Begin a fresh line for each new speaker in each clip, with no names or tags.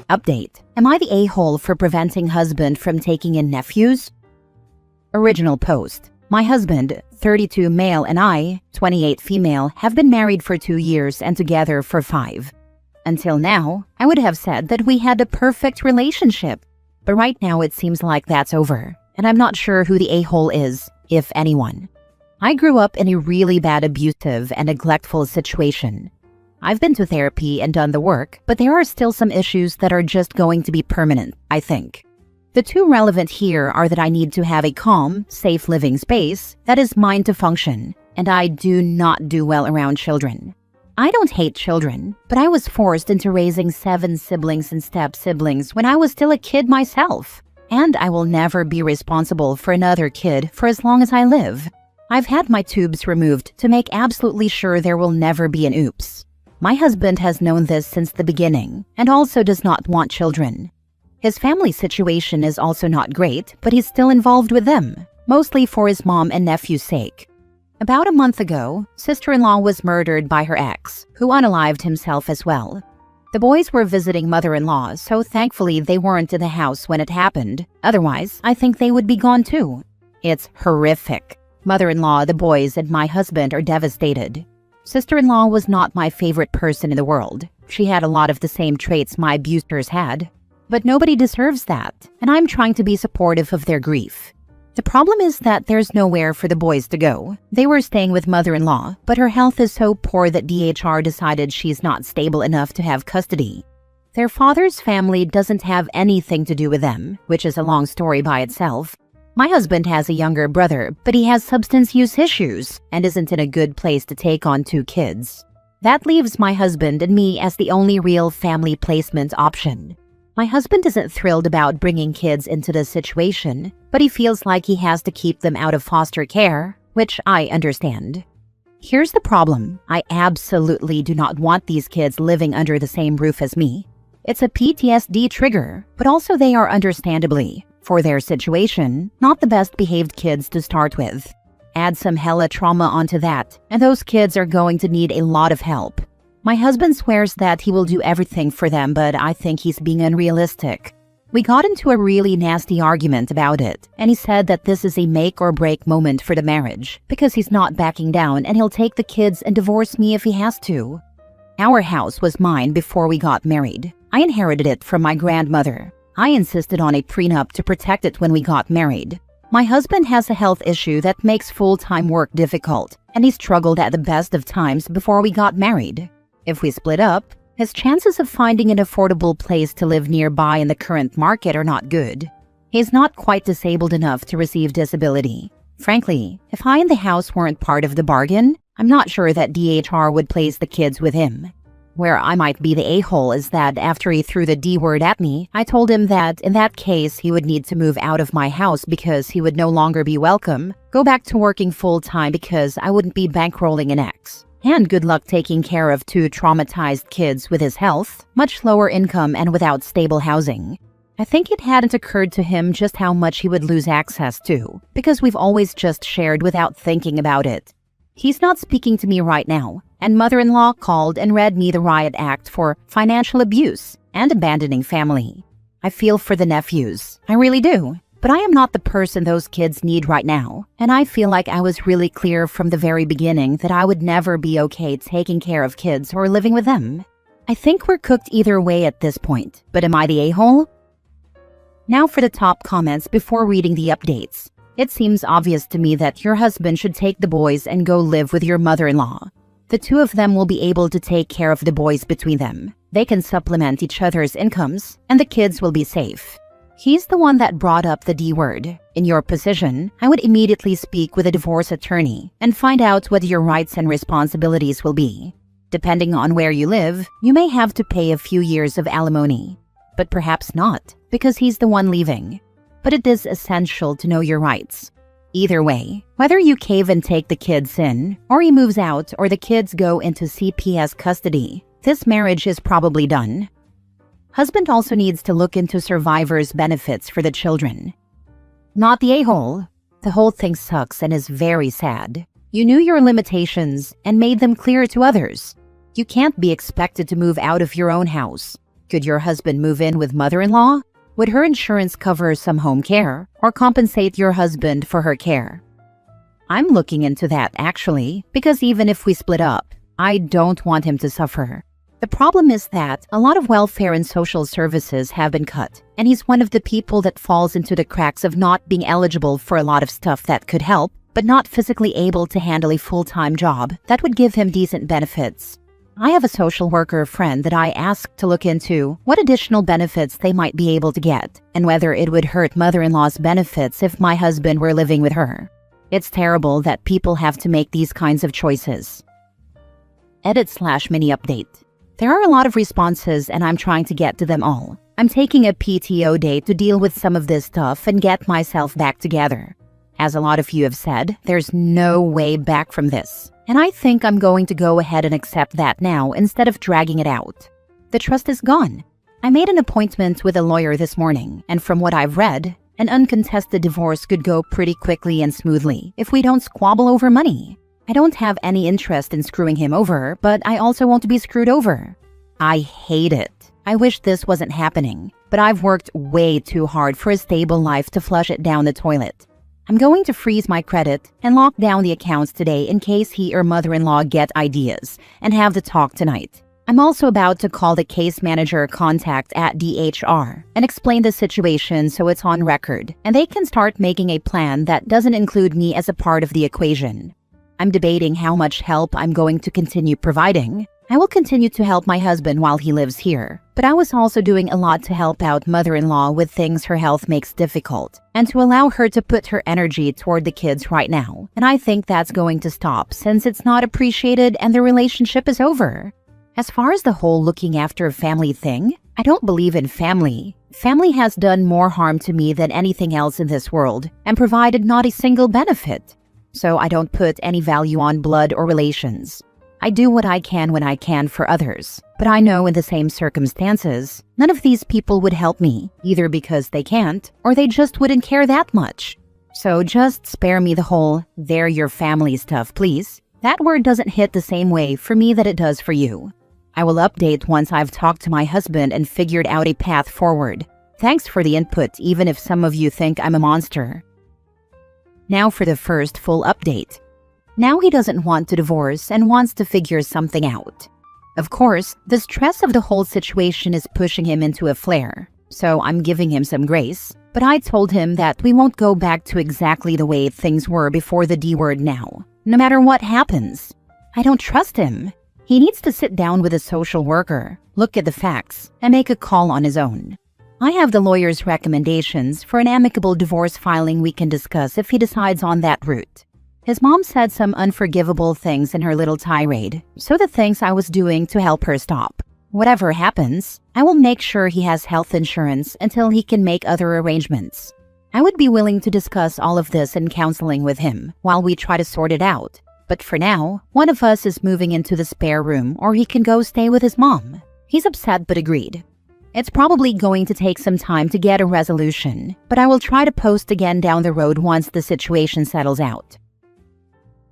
Update. Am I the a-hole for preventing husband from taking in nephews? Original post. My husband, 32 male, and I, 28 female, have been married for 2 years and together for 5. Until now, I would have said that we had a perfect relationship. But right now it seems like that's over, and I'm not sure who the a-hole is, if anyone. I grew up in a really bad abusive and neglectful situation. I've been to therapy and done the work, but there are still some issues that are just going to be permanent, I think. The two relevant here are that I need to have a calm, safe living space that is mine to function, and I do not do well around children. I don't hate children, but I was forced into raising 7 siblings and step-siblings when I was still a kid myself, and I will never be responsible for another kid for as long as I live. I've had my tubes removed to make absolutely sure there will never be an oops. My husband has known this since the beginning and also does not want children. His family situation is also not great, but he's still involved with them, mostly for his mom and nephew's sake. About a month ago, sister-in-law was murdered by her ex, who unalived himself as well. The boys were visiting mother-in-law, so thankfully they weren't in the house when it happened. Otherwise, I think they would be gone too. It's horrific. Mother-in-law, the boys, and my husband are devastated. Sister-in-law was not my favorite person in the world. She had a lot of the same traits my abusers had. But nobody deserves that, and I'm trying to be supportive of their grief. The problem is that there's nowhere for the boys to go. They were staying with mother-in-law, but her health is so poor that DHR decided she's not stable enough to have custody. Their father's family doesn't have anything to do with them, which is a long story by itself. My husband has a younger brother, but he has substance use issues and isn't in a good place to take on 2 kids. That leaves my husband and me as the only real family placement option. My husband isn't thrilled about bringing kids into this situation, but he feels like he has to keep them out of foster care, which I understand. Here's the problem. I absolutely do not want these kids living under the same roof as me. It's a PTSD trigger, but also they are understandably, for their situation, not the best behaved kids to start with. Add some hella trauma onto that, and those kids are going to need a lot of help. My husband swears that he will do everything for them, but I think he's being unrealistic. We got into a really nasty argument about it, and he said that this is a make or break moment for the marriage, because he's not backing down and he'll take the kids and divorce me if he has to. Our house was mine before we got married. I inherited it from my grandmother. I insisted on a prenup to protect it when we got married. My husband has a health issue that makes full-time work difficult, and he struggled at the best of times before we got married. If we split up, his chances of finding an affordable place to live nearby in the current market are not good. He's not quite disabled enough to receive disability. Frankly, if I and the house weren't part of the bargain, I'm not sure that DHR would place the kids with him. Where I might be the a-hole is that after he threw the D word at me, I told him that in that case he would need to move out of my house because he would no longer be welcome, go back to working full-time because I wouldn't be bankrolling an ex, and good luck taking care of 2 traumatized kids with his health, much lower income, and without stable housing. I think it hadn't occurred to him just how much he would lose access to, because we've always just shared without thinking about it. He's not speaking to me right now, and mother-in-law called and read me the riot act for financial abuse and abandoning family. I feel for the nephews, I really do, but I am not the person those kids need right now, and I feel like I was really clear from the very beginning that I would never be okay taking care of kids or living with them. I think we're cooked either way at this point, but am I the a-hole? Now for the top comments before reading the updates. It seems obvious to me that your husband should take the boys and go live with your mother-in-law. The 2 of them will be able to take care of the boys between them. They can supplement each other's incomes, and the kids will be safe. He's the one that brought up the D word. In your position, I would immediately speak with a divorce attorney and find out what your rights and responsibilities will be. Depending on where you live, you may have to pay a few years of alimony. But perhaps not, because he's the one leaving. But it is essential to know your rights. Either way, whether you cave and take the kids in, or he moves out, or the kids go into CPS custody, this marriage is probably done. Husband also needs to look into survivors' benefits for the children. Not the a-hole. The whole thing sucks and is very sad. You knew your limitations and made them clear to others. You can't be expected to move out of your own house. Could your husband move in with mother-in-law? Would her insurance cover some home care or compensate your husband for her care? I'm looking into that actually, because even if we split up, I don't want him to suffer. The problem is that a lot of welfare and social services have been cut, and he's one of the people that falls into the cracks of not being eligible for a lot of stuff that could help, but not physically able to handle a full-time job that would give him decent benefits. I have a social worker friend that I asked to look into what additional benefits they might be able to get, and whether it would hurt mother-in-law's benefits if my husband were living with her. It's terrible that people have to make these kinds of choices. Edit/mini update. There are a lot of responses and I'm trying to get to them all. I'm taking a PTO day to deal with some of this stuff and get myself back together. As a lot of you have said, there's no way back from this. And I think I'm going to go ahead and accept that now instead of dragging it out. The trust is gone. I made an appointment with a lawyer this morning, and from what I've read, an uncontested divorce could go pretty quickly and smoothly if we don't squabble over money. I don't have any interest in screwing him over, but I also won't be screwed over. I hate it. I wish this wasn't happening, but I've worked way too hard for a stable life to flush it down the toilet. I'm going to freeze my credit and lock down the accounts today in case he or mother-in-law get ideas and have the talk tonight. I'm also about to call the case manager contact at DHR and explain the situation so it's on record and they can start making a plan that doesn't include me as a part of the equation. I'm debating how much help I'm going to continue providing. I will continue to help my husband while he lives here, but I was also doing a lot to help out mother-in-law with things her health makes difficult and to allow her to put her energy toward the kids right now. And I think that's going to stop since it's not appreciated and the relationship is over. As far as the whole looking after a family thing, I don't believe in family. Family has done more harm to me than anything else in this world and provided not a single benefit. So I don't put any value on blood or relations. I do what I can when I can for others, but I know in the same circumstances, none of these people would help me, either because they can't or they just wouldn't care that much. So just spare me the whole, they're your family stuff, please. That word doesn't hit the same way for me that it does for you. I will update once I've talked to my husband and figured out a path forward. Thanks for the input, even if some of you think I'm a monster. Now for the first full update. Now he doesn't want to divorce and wants to figure something out. Of course, the stress of the whole situation is pushing him into a flare, so I'm giving him some grace, but I told him that we won't go back to exactly the way things were before the D word now, no matter what happens. I don't trust him. He needs to sit down with a social worker, look at the facts, and make a call on his own. I have the lawyer's recommendations for an amicable divorce filing we can discuss if he decides on that route. His mom said some unforgivable things in her little tirade, so the things I was doing to help her stop. Whatever happens, I will make sure he has health insurance until he can make other arrangements. I would be willing to discuss all of this in counseling with him while we try to sort it out. But for now, one of us is moving into the spare room or he can go stay with his mom. He's upset but agreed. It's probably going to take some time to get a resolution, but I will try to post again down the road once the situation settles out.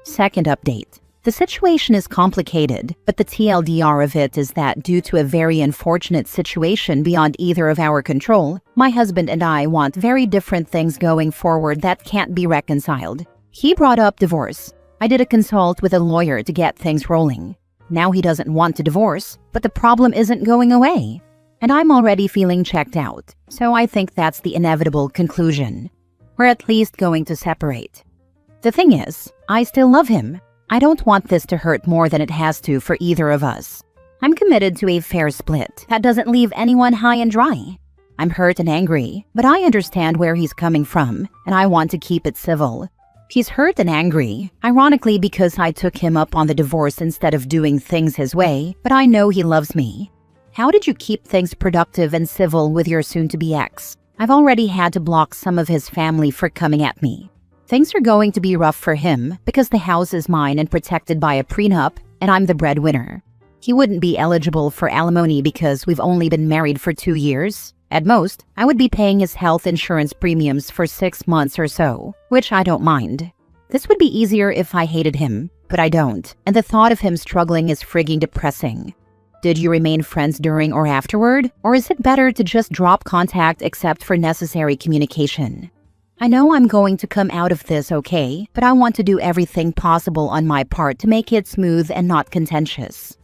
Second update. The situation is complicated, but the TLDR of it is that due to a very unfortunate situation beyond either of our control, my husband and I want very different things going forward that can't be reconciled. He brought up divorce. I did a consult with a lawyer to get things rolling. Now he doesn't want to divorce, but the problem isn't going away. And I'm already feeling checked out, so I think that's the inevitable conclusion. We're at least going to separate. The thing is, I still love him. I don't want this to hurt more than it has to for either of us. I'm committed to a fair split that doesn't leave anyone high and dry. I'm hurt and angry, but I understand where he's coming from, and I want to keep it civil. He's hurt and angry, ironically because I took him up on the divorce instead of doing things his way, but I know he loves me. How did you keep things productive and civil with your soon-to-be ex? I've already had to block some of his family for coming at me. Things are going to be rough for him because the house is mine and protected by a prenup, and I'm the breadwinner. He wouldn't be eligible for alimony because we've only been married for 2 years. At most, I would be paying his health insurance premiums for 6 months or so, which I don't mind. This would be easier if I hated him, but I don't, and the thought of him struggling is frigging depressing. Did you remain friends during or afterward? Or is it better to just drop contact except for necessary communication? I know I'm going to come out of this okay, but I want to do everything possible on my part to make it smooth and not contentious.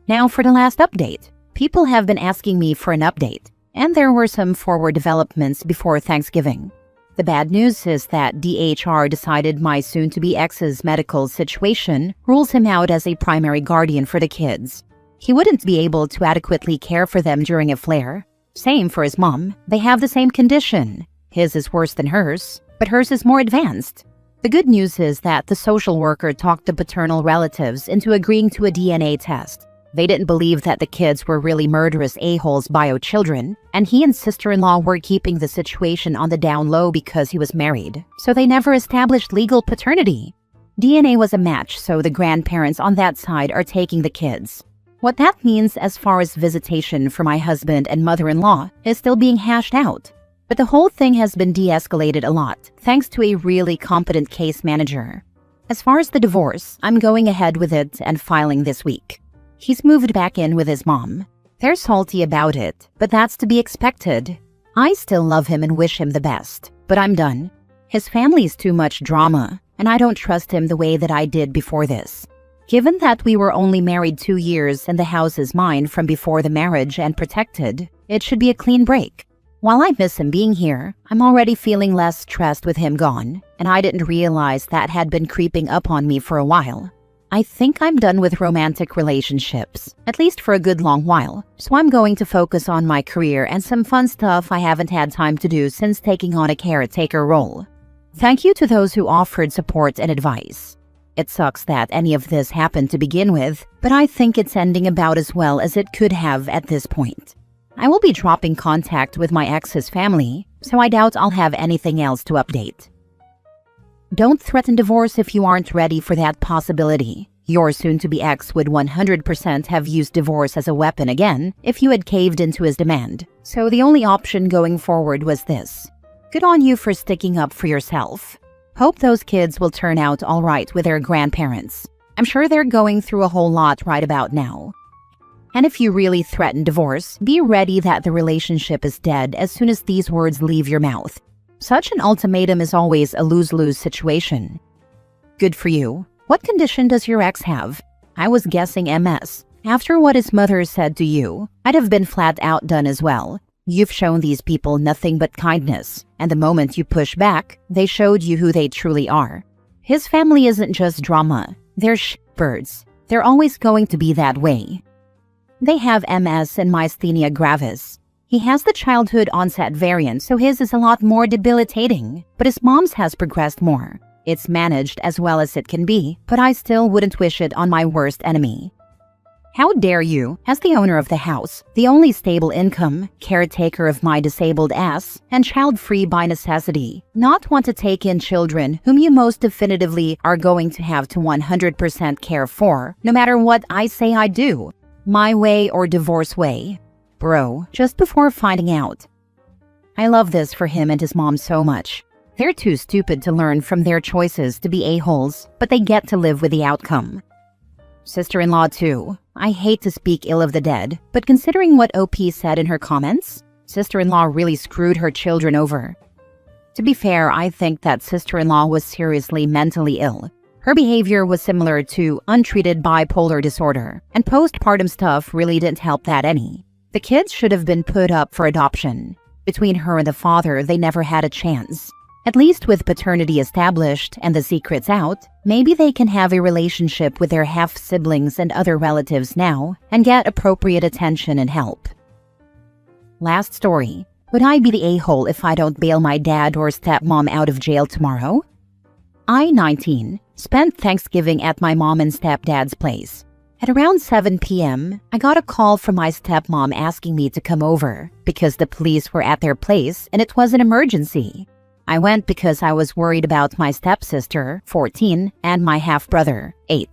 Now for the last update. People have been asking me for an update, and there were some forward developments before Thanksgiving. The bad news is that DHR decided my soon-to-be ex's medical situation rules him out as a primary guardian for the kids. He wouldn't be able to adequately care for them during a flare. Same for his mom. They have the same condition. His is worse than hers, but hers is more advanced. The good news is that the social worker talked the paternal relatives into agreeing to a DNA test. They didn't believe that the kids were really murderous a-holes bio children, and he and sister-in-law were keeping the situation on the down low because he was married, so they never established legal paternity. DNA was a match, so the grandparents on that side are taking the kids. What that means as far as visitation for my husband and mother-in-law is still being hashed out. But the whole thing has been de-escalated a lot, thanks to a really competent case manager. As far as the divorce, I'm going ahead with it and filing this week. He's moved back in with his mom. They're salty about it, but that's to be expected. I still love him and wish him the best, but I'm done. His family's too much drama, and I don't trust him the way that I did before this. Given that we were only married 2 years and the house is mine from before the marriage and protected, it should be a clean break. While I miss him being here, I'm already feeling less stressed with him gone, and I didn't realize that had been creeping up on me for a while. I think I'm done with romantic relationships, at least for a good long while, so I'm going to focus on my career and some fun stuff I haven't had time to do since taking on a caretaker role. Thank you to those who offered support and advice. It sucks that any of this happened to begin with, but I think it's ending about as well as it could have at this point. I will be dropping contact with my ex's family, so I doubt I'll have anything else to update. Don't threaten divorce if you aren't ready for that possibility. Your soon-to-be ex would 100% have used divorce as a weapon again if you had caved into his demand. So the only option going forward was this. Good on you for sticking up for yourself. Hope those kids will turn out all right with their grandparents. I'm sure they're going through a whole lot right about now. And if you really threaten divorce, be ready that the relationship is dead as soon as these words leave your mouth. Such an ultimatum is always a lose-lose situation. Good for you. What condition does your ex have? I was guessing MS. After what his mother said to you, I'd have been flat out done as well. You've shown these people nothing but kindness, and the moment you push back, they showed you who they truly are. His family isn't just drama. They're shitbirds. They're always going to be that way. They have MS and myasthenia gravis. He has the childhood onset variant, so his is a lot more debilitating, but his mom's has progressed more. It's managed as well as it can be, but I still wouldn't wish it on my worst enemy. How dare you, as the owner of the house, the only stable income, caretaker of my disabled ass, and child-free by necessity, not want to take in children whom you most definitively are going to have to 100% care for, no matter what I say I do. My way or divorce way. Bro, just before finding out. I love this for him and his mom so much. They're too stupid to learn from their choices to be a-holes, but they get to live with the outcome. Sister-in-law too. I hate to speak ill of the dead, but considering what OP said in her comments, sister-in-law really screwed her children over. To be fair, I think that sister-in-law was seriously mentally ill. Her behavior was similar to untreated bipolar disorder, and postpartum stuff really didn't help that any. The kids should have been put up for adoption. Between her and the father, they never had a chance. At least with paternity established and the secrets out, maybe they can have a relationship with their half-siblings and other relatives now and get appropriate attention and help. Last story. Would I be the a-hole if I don't bail my dad or stepmom out of jail tomorrow? I, 19, spent Thanksgiving at my mom and stepdad's place. At around 7 p.m., I got a call from my stepmom asking me to come over because the police were at their place and it was an emergency. I went because I was worried about my stepsister, 14, and my half-brother, 8.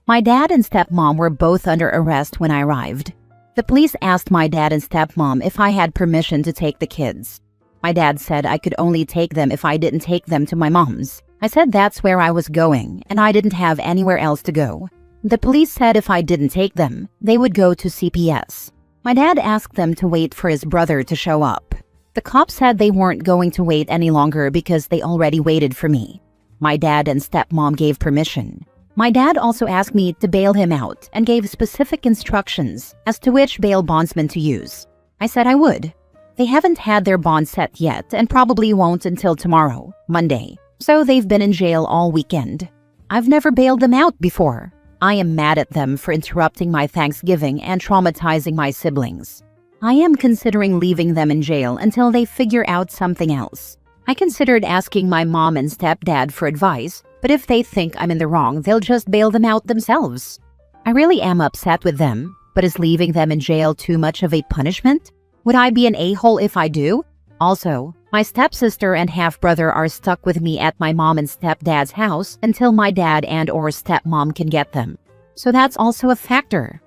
My dad and stepmom were both under arrest when I arrived. The police asked my dad and stepmom if I had permission to take the kids. My dad said I could only take them if I didn't take them to my mom's. I said that's where I was going and I didn't have anywhere else to go. The police said if I didn't take them, they would go to CPS. My dad asked them to wait for his brother to show up. The cops said they weren't going to wait any longer because they already waited for me. My dad and stepmom gave permission. My dad also asked me to bail him out and gave specific instructions as to which bail bondsman to use. I said I would. They haven't had their bond set yet and probably won't until tomorrow, Monday, so they've been in jail all weekend. I've never bailed them out before. I am mad at them for interrupting my Thanksgiving and traumatizing my siblings. I am considering leaving them in jail until they figure out something else. I considered asking my mom and stepdad for advice, but if they think I'm in the wrong, they'll just bail them out themselves. I really am upset with them, but is leaving them in jail too much of a punishment? Would I be an a-hole if I do? Also, my stepsister and half-brother are stuck with me at my mom and stepdad's house until my dad and/or stepmom can get them. So that's also a factor.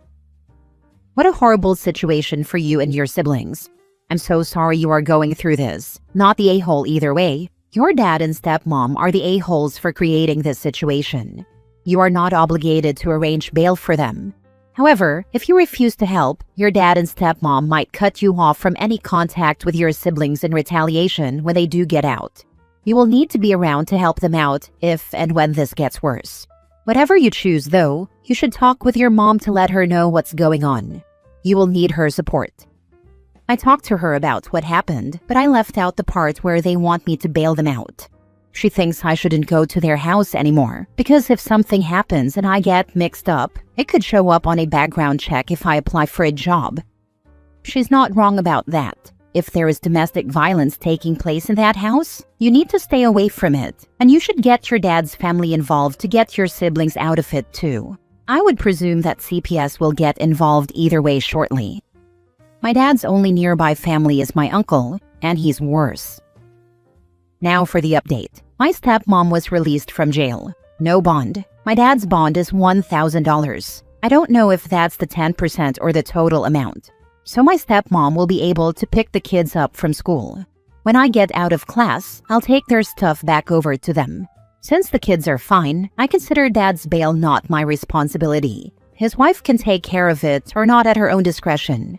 What a horrible situation for you and your siblings. I'm so sorry you are going through this. Not the a-hole either way. Your dad and stepmom are the a-holes for creating this situation. You are not obligated to arrange bail for them. However, if you refuse to help, your dad and stepmom might cut you off from any contact with your siblings in retaliation when they do get out. You will need to be around to help them out if and when this gets worse. Whatever you choose, though, you should talk with your mom to let her know what's going on. You will need her support. I talked to her about what happened, but I left out the part where they want me to bail them out. She thinks I shouldn't go to their house anymore, because if something happens and I get mixed up, it could show up on a background check if I apply for a job. She's not wrong about that. If there is domestic violence taking place in that house, you need to stay away from it, and you should get your dad's family involved to get your siblings out of it too. I would presume that CPS will get involved either way shortly. My dad's only nearby family is my uncle, and he's worse. Now for the update. My stepmom was released from jail. No bond. My dad's bond is $1,000. I don't know if that's the 10% or the total amount. So my stepmom will be able to pick the kids up from school. When I get out of class, I'll take their stuff back over to them. Since the kids are fine, I consider dad's bail not my responsibility. His wife can take care of it or not at her own discretion.